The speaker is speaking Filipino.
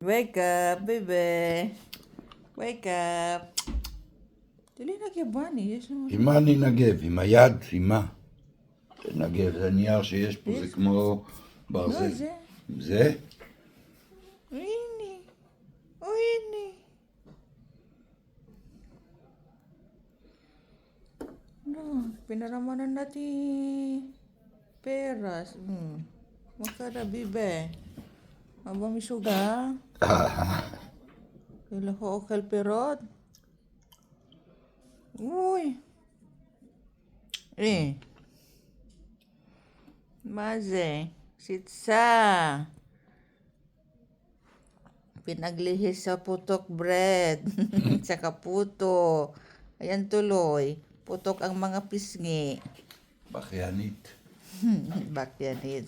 Wake up, baby. Wake up. תראי נגבני, יש לנו... עם מה אני נגב? עם היד? עם מה? נגב, זה נייר שיש פה, זה כמו ברזל. לא, זה. זה? הנה. הנה. No, pinaramanan natin peras. Makara, bibe. Aba, misuga. Kailan ko okal perot. Uy. Maze. Sitsa. Pinaglihis sa putok bread. Tsaka puto. Ayan tuloy. Putok ang mga pisngi. בכיינית. Bakyanit.